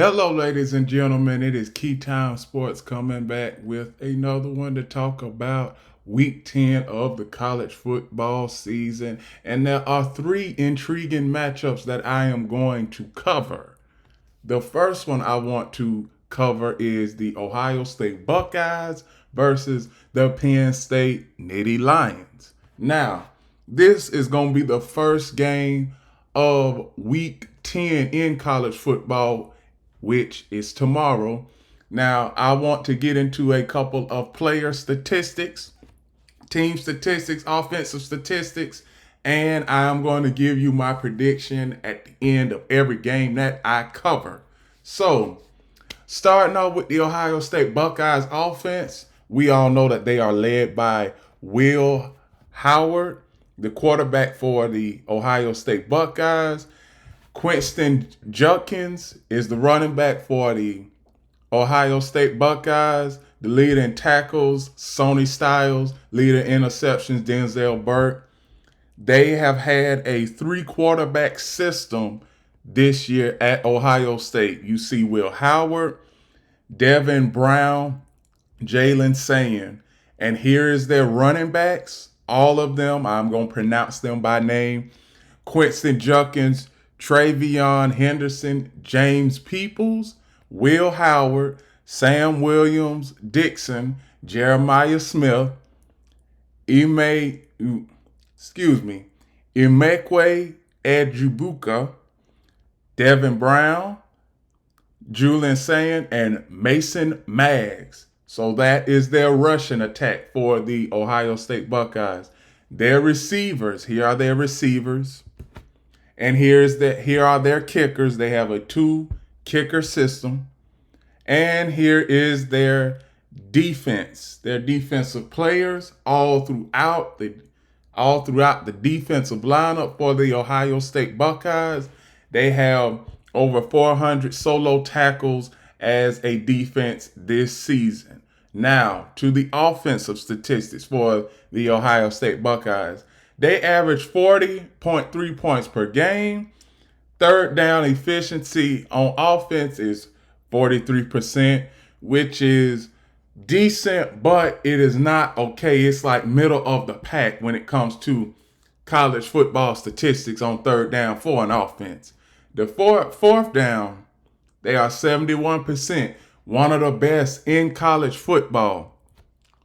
Hello, ladies and gentlemen. It is Key Time Sports coming back with another one to talk about week 10 of the college football season. And there are three intriguing matchups that I am going to cover. The first one I want to cover is the Ohio State Buckeyes versus the Penn State Nittany Lions. Now, this is going to be the first game of week 10 in college football, which is tomorrow. Now, I want to get into a couple of player statistics, team statistics, offensive statistics, and I'm going to give you my prediction at the end of every game that I cover. So, starting off with the Ohio State Buckeyes offense, we all know that they are led by Will Howard, the quarterback for the Ohio State Buckeyes. Quinton Judkins is the running back for the Ohio State Buckeyes. The leader in tackles, Sonny Styles. Leader in interceptions, Denzel Burke. They have had a three quarterback system this year at Ohio State. You see Will Howard, Devin Brown, Jalen Sand. And here is their running backs. All of them, I'm going to pronounce them by name. Quinton Judkins, Travion Henderson, James Peoples, Will Howard, Sam Williams, Dixon, Jeremiah Smith, Ime, Imekwe Edjubuka, Devin Brown, Julian Sand, and Mason Maggs. So that is their rushing attack for the Ohio State Buckeyes. Their receivers, here are their receivers. And here are their kickers. They have a two kicker system. And here is their defense. Their defensive players all throughout the defensive lineup for the Ohio State Buckeyes. They have over 400 solo tackles as a defense this season. Now, to the offensive statistics for the Ohio State Buckeyes. They average 40.3 points per game. Third down efficiency on offense is 43%, which is decent, but it is not okay. It's like middle of the pack when it comes to college football statistics on third down for an offense. The fourth down, they are 71%, one of the best in college football.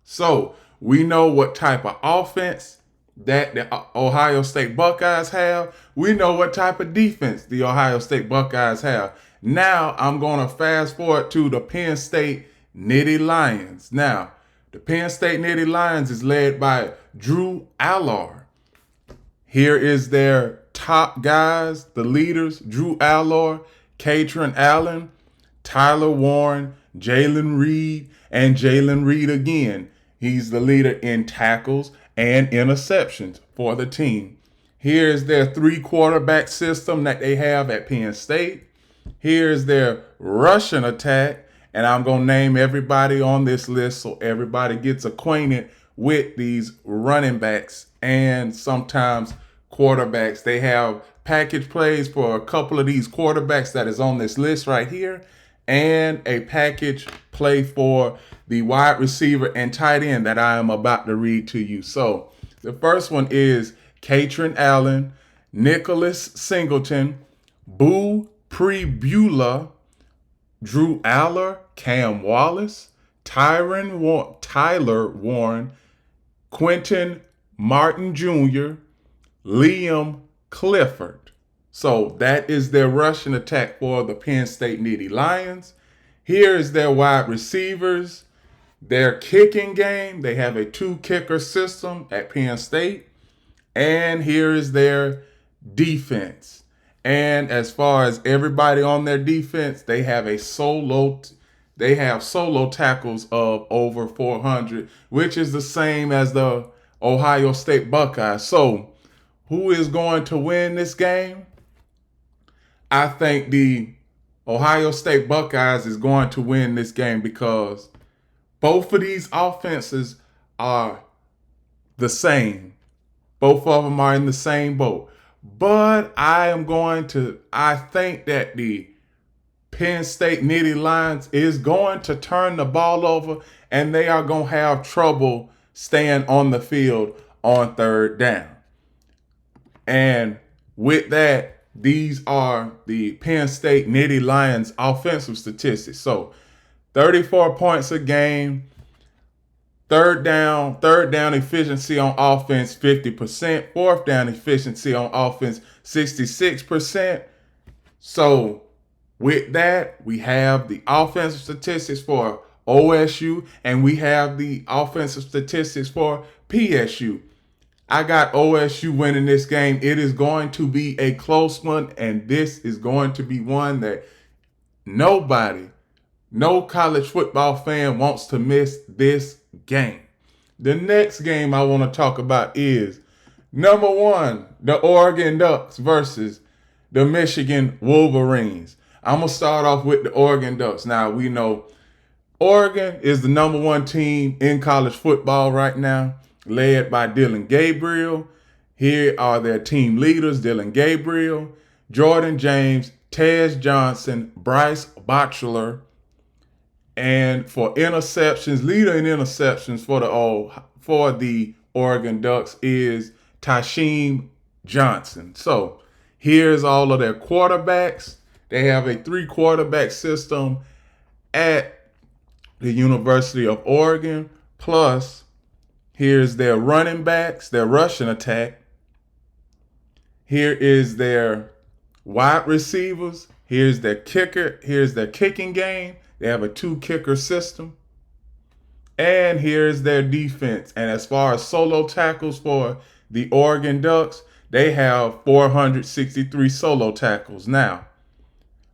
So we know what type of offense that the Ohio State Buckeyes have. We know what type of defense the Ohio State Buckeyes have. Now I'm going to fast forward to the Penn State Nittany Lions. Now, the Penn State Nittany Lions is led by Drew Allar. Here is their top guys, the leaders: Drew Allar, Katron Allen, Tyler Warren, Jalen Reed, and Jalen Reed again. He's the leader in tackles and interceptions for the team. Here's their three quarterback system that they have at Penn State. Here's their rushing attack. And I'm going to name everybody on this list so everybody gets acquainted with these running backs and sometimes quarterbacks. They have package plays for a couple of these quarterbacks that is on this list right here, and a package play for the wide receiver and tight end that I am about to read to you. So the first one is Katron Allen, Nicholas Singleton, Boo Prebula, Drew Allar, Cam Wallace, Tyler Warren, Quentin Martin Jr., Liam Clifford. So that is their rushing attack for the Penn State Nittany Lions. Here is their wide receivers. Their kicking game, they have a two kicker system at Penn State. And here is their defense. And as far as everybody on their defense, they have solo tackles of over 400, which is the same as the Ohio State Buckeyes. So, who is going to win this game? I think the Ohio State Buckeyes is going to win this game because both of these offenses are the same. Both of them are in the same boat. But I think that the Penn State Nittany Lions is going to turn the ball over, and they are going to have trouble staying on the field on third down. And with that, these are the Penn State Nittany Lions offensive statistics. So 34 points a game, third down efficiency on offense 50%, fourth down efficiency on offense 66%. So with that, we have the offensive statistics for OSU and we have the offensive statistics for PSU. I got OSU winning this game. It is going to be a close one, and this is going to be one that no college football fan wants to miss this game. The next game I want to talk about is number 1, the Oregon Ducks versus the Michigan Wolverines. I'm going to start off with the Oregon Ducks. Now, we know Oregon is the number 1 team in college football right now, led by Dillon Gabriel. Here are their team leaders: Dillon Gabriel, Jordan James, Tez Johnson, Bryce Bachelor. And for interceptions, leader in interceptions for the Oregon Ducks is Tasheem Johnson. So here's all of their quarterbacks. They have a 3-quarterback system at the University of Oregon. Plus, here's their running backs, their rushing attack. Here is their wide receivers. Here's their kicker. Here's their kicking game. They have a 2-kicker system. And here's their defense. And as far as solo tackles for the Oregon Ducks, they have 463 solo tackles. Now,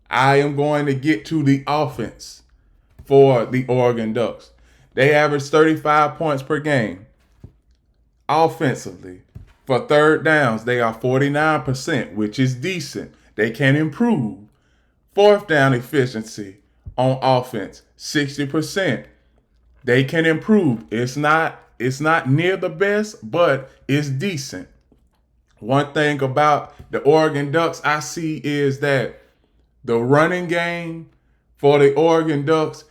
I am going to get to the offense for the Oregon Ducks. They average 35 points per game. Offensively, for third downs, they are 49%, which is decent. They can improve. Fourth down efficiency on offense, 60%. They can improve. It's not near the best, but it's decent. One thing about the Oregon Ducks I see is that the running game for the Oregon Ducks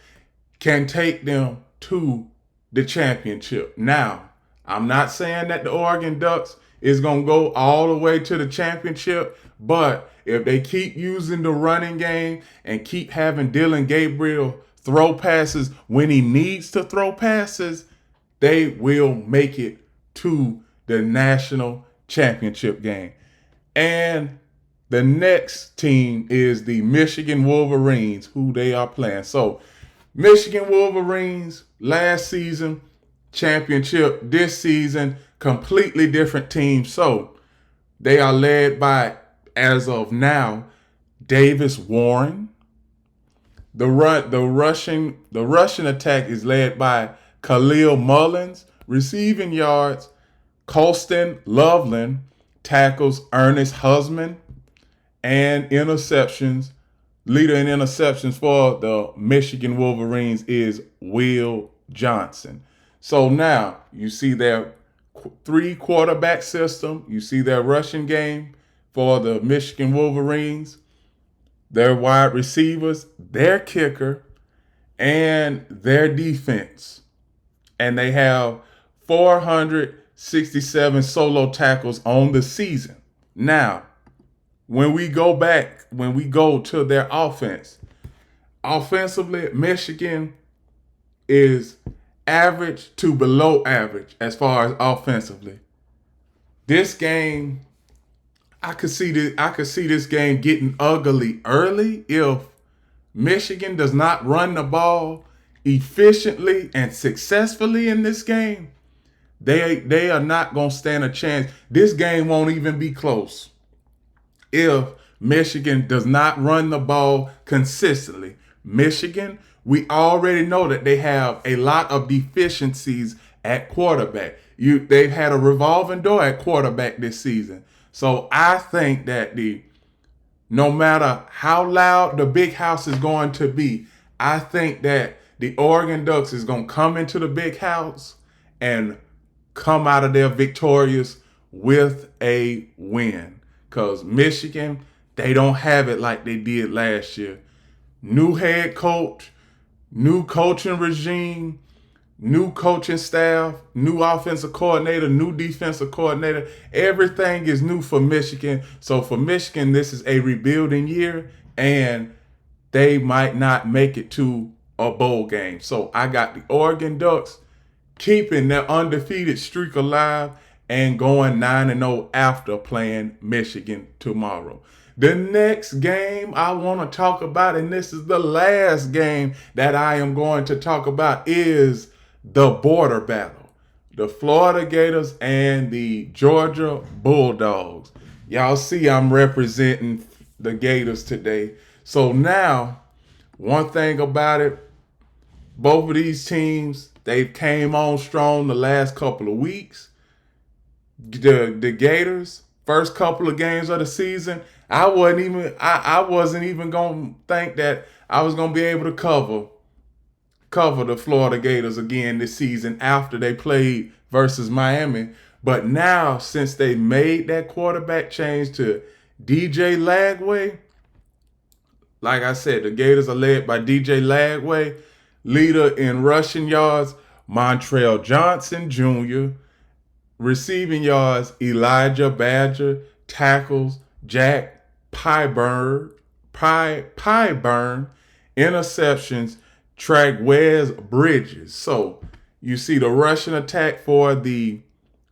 can take them to the championship. Now, I'm not saying that the Oregon Ducks is going to go all the way to the championship, but if they keep using the running game and keep having Dillon Gabriel throw passes when he needs to throw passes, they will make it to the national championship game. And the next team is the Michigan Wolverines, who they are playing. So, Michigan Wolverines, last season, championship. This season, completely different team. So, they are led by, as of now, Davis Warren. The rushing attack is led by Khalil Mullins. Receiving yards, Colston Loveland. Tackles, Ernest Husman. And interceptions, leader in interceptions for the Michigan Wolverines is Will Johnson. So now you see their 3-quarterback system. You see their rushing game for the Michigan Wolverines, their wide receivers, their kicker, and their defense. And they have 467 solo tackles on the season. Now, when we go to their offense, offensively, Michigan is average to below average as far as offensively. This game, I could see this game getting ugly early if Michigan does not run the ball efficiently and successfully in this game. They are not going to stand a chance. This game won't even be close if Michigan does not run the ball consistently. Michigan, we already know that they have a lot of deficiencies at quarterback. They've had a revolving door at quarterback this season. So I think that no matter how loud the big house is going to be, I think that the Oregon Ducks is going to come into the big house and come out of there victorious with a win. Because Michigan, they don't have it like they did last year. new head coach, new coaching regime, new coaching staff, new offensive coordinator, new defensive coordinator. Everything is new for Michigan. So for Michigan, this is a rebuilding year, and they might not make it to a bowl game. So I got the Oregon Ducks keeping their undefeated streak alive and going 9-0 after playing Michigan tomorrow. The next game I want to talk about, and this is the last game that I am going to talk about, is the border battle. The Florida Gators and the Georgia Bulldogs. Y'all see I'm representing the Gators today. So now, one thing about it, both of these teams, they've came on strong the last couple of weeks. The Gators, first couple of games of the season, I wasn't even gonna think that I was gonna be able to cover the Florida Gators again this season after they played versus Miami. But now, since they made that quarterback change to DJ Lagway, like I said, the Gators are led by DJ Lagway, leader in rushing yards, Montrell Johnson Jr., receiving yards, Elijah Badger, tackles, Jack Pyburn, interceptions, Wes Bridges. So you see the rushing attack for the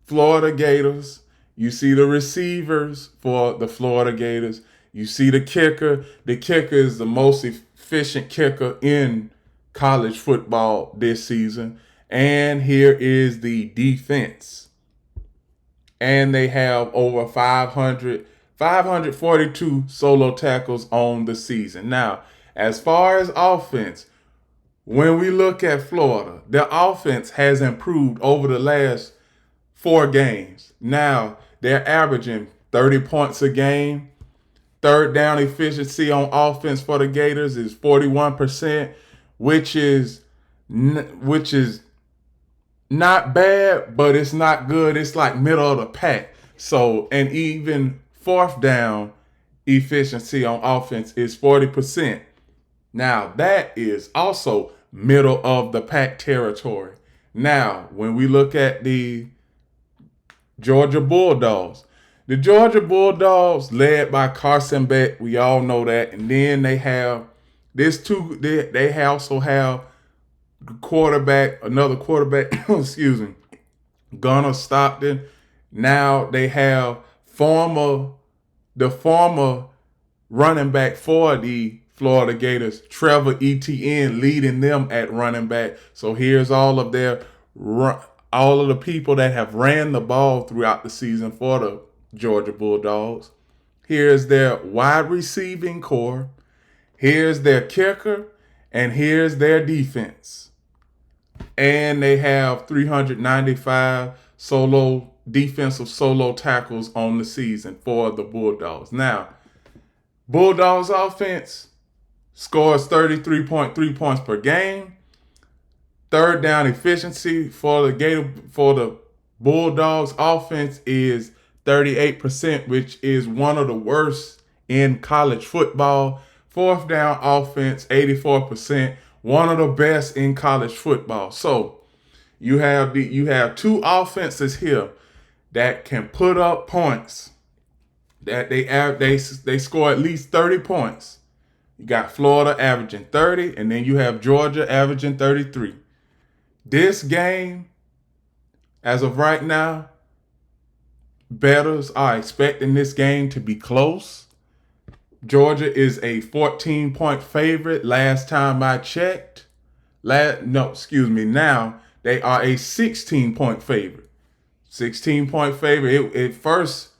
Florida Gators. You see the receivers for the Florida Gators. You see the kicker. The kicker is the most efficient kicker in college football this season. And here is the defense. And they have over 542 solo tackles on the season. Now, as far as offense, when we look at Florida, their offense has improved over the last 4 games. Now, they're averaging 30 points a game. Third down efficiency on offense for the Gators is 41%, which is not bad, but it's not good. It's like middle of the pack. So, and even fourth down efficiency on offense is 40%. Now, that is also middle of the pack territory. Now, when we look at the Georgia Bulldogs, the Georgia Bulldogs led by Carson Beck, we all know that. And then they have they also have another quarterback, excuse me, Gunnar Stockton. Now they have the former running back for the Florida Gators, Trevor Etienne, leading them at running back. So here's all of the people that have ran the ball throughout the season for the Georgia Bulldogs. Here's their wide receiving core. Here's their kicker, and here's their defense. And they have 395 defensive solo tackles on the season for the Bulldogs. Now, Bulldogs offense scores 33.3 points per game. Third down efficiency for the Bulldogs offense is 38%, which is one of the worst in college football. Fourth down offense, 84%, one of the best in college football. So you have 2 offenses here that can put up points, that they score at least 30 points. You got Florida averaging 30, and then you have Georgia averaging 33. This game, as of right now, bettors are expecting this game to be close. Georgia is a 14-point favorite last time I checked. Now they are a 16-point favorite. 16-point favorite. It first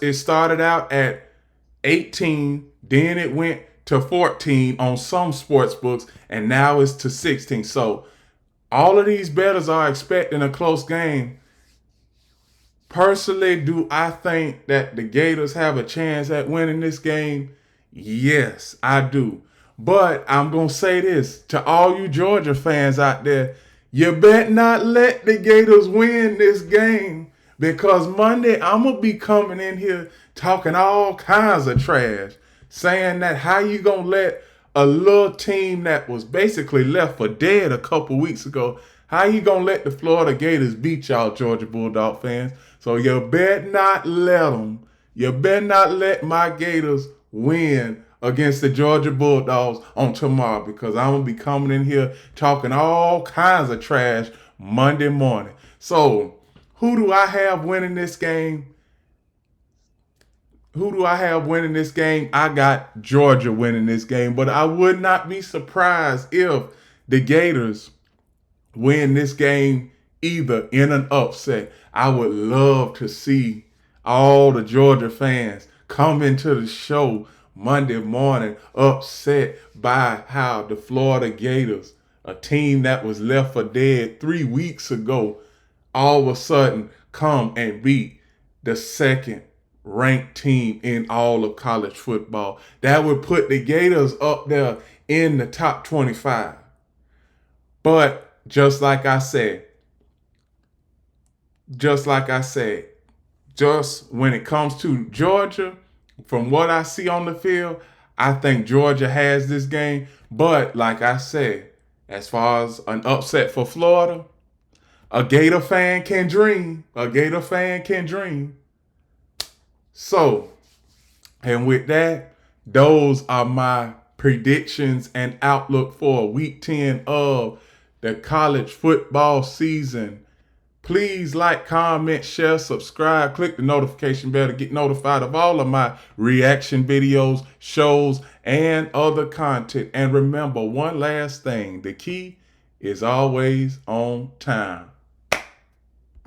it started out at 18, then it went to 14 on some sports books, and now it's to 16. So all of these bettors are expecting a close game. Personally, do I think that the Gators have a chance at winning this game? Yes, I do. But I'm going to say this to all you Georgia fans out there. You better not let the Gators win this game, because Monday I'm going to be coming in here talking all kinds of trash, saying that how you going to let A little team that was basically left for dead a couple weeks ago. How you gonna let the Florida Gators beat y'all, Georgia Bulldog fans? So you better not let them. You better not let my Gators win against the Georgia Bulldogs on tomorrow, because I'm going to be coming in here talking all kinds of trash Monday morning. So who do I have winning this game? I got Georgia winning this game, but I would not be surprised if the Gators win this game either in an upset. I would love to see all the Georgia fans come into the show Monday morning upset by how the Florida Gators, a team that was left for dead 3 weeks ago, all of a sudden come and beat the second ranked team in all of college football. That would put the Gators up there in the top 25. But just like I said, just when it comes to Georgia, from what I see on the field, I think Georgia has this game. But like I said, as far as an upset for Florida, a Gator fan can dream. So, and with that, those are my predictions and outlook for week 10 of the college football season. Please like, comment, share, subscribe, click the notification bell to get notified of all of my reaction videos, shows, and other content. And remember one last thing, the key is always on time.